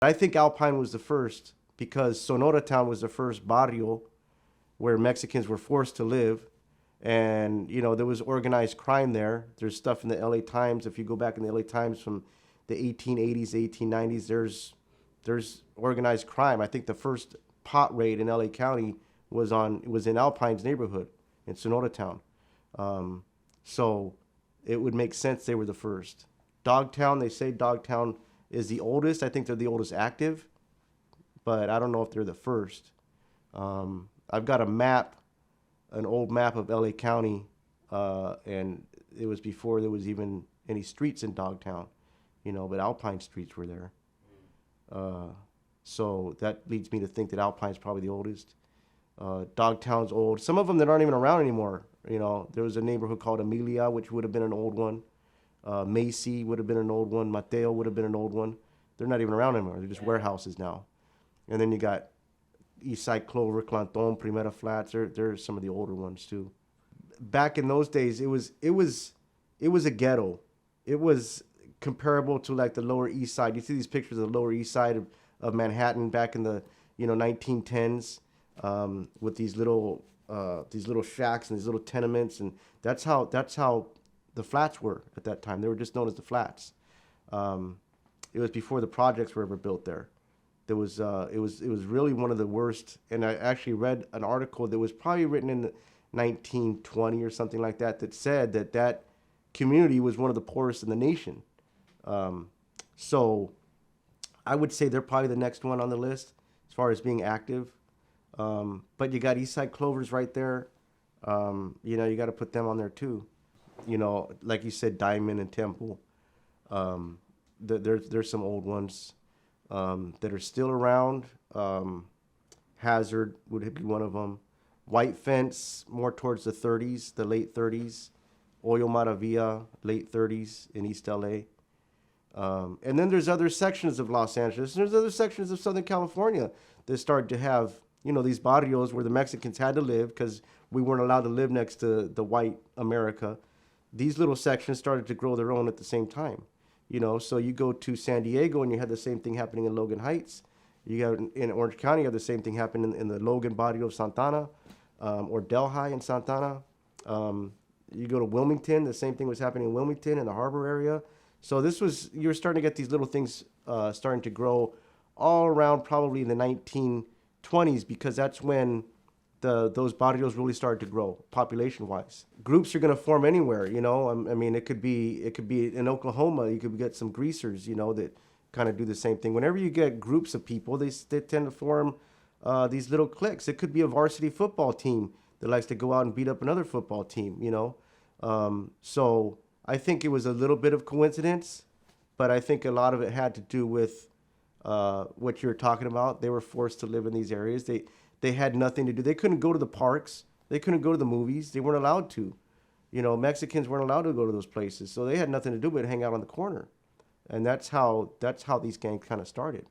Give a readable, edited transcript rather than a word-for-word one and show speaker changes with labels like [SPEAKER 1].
[SPEAKER 1] I think Alpine was the first because Sonora Town was the first barrio where Mexicans were forced to live. And, there was organized crime there. There's stuff in the LA Times. If you go back in the LA Times from the 1880s, 1890s, there's organized crime. I think the first pot raid in LA County was in Alpine's neighborhood in Sonora Town. So it would make sense they were the first. Dogtown, they say Dogtown is the oldest. I think they're the oldest active, but I don't know if they're the first. I've got a map, an old map of LA County, and it was before there was even any streets in Dogtown, but Alpine streets were there. So that leads me to think that Alpine's probably the oldest. Dogtown's old. Some of them that aren't even around anymore. There was a neighborhood called Amelia, which would have been an old one. Macy would have been an old one. Mateo would have been an old one. They're not even around anymore. They're just warehouses now. And then you got Eastside Clover, Clanton, Primera Flats. There's some of the older ones too. Back in those days, it was a ghetto. It was comparable to like the Lower East Side. You see these pictures of the Lower East Side of Manhattan back in the 1910s, with these little shacks and these little tenements, and that's how the flats were at that time. They were just known as the flats. It was before the projects were ever built there. It was really one of the worst. And I actually read an article that was probably written in 1920 or something like that that said that community was one of the poorest in the nation. So I would say they're probably the next one on the list as far as being active. But you got Eastside Clovers right there. You got to put them on there too. Like you said, Diamond and Temple. There's some old ones that are still around. Hazard would be one of them. White Fence, more towards the 30s, the late 30s. Oyo Maravilla, late 30s in East LA. And then there's other sections of Los Angeles. There's other sections of Southern California that started to have, these barrios where the Mexicans had to live because we weren't allowed to live next to the white America. These little sections started to grow their own at the same time. So you go to San Diego and you had the same thing happening in Logan Heights. You got in Orange County, you have the same thing happening in the Logan barrio of Santana, or Delhi in Santana. You go to Wilmington, the same thing was happening in Wilmington in the harbor area. So you're starting to get these little things starting to grow all around probably in the 1920s, because that's when those barrios really started to grow population-wise. Groups are going to form anywhere, I mean, it could be in Oklahoma. You could get some greasers, that kind of do the same thing. Whenever you get groups of people, they tend to form these little cliques. It could be a varsity football team that likes to go out and beat up another football team, So I think it was a little bit of coincidence, but I think a lot of it had to do with what you're talking about. They were forced to live in these areas. They had nothing to do. They couldn't go to the parks. They couldn't go to the movies. They weren't allowed to. Mexicans weren't allowed to go to those places, so they had nothing to do but hang out on the corner. And that's how these gangs kind of started.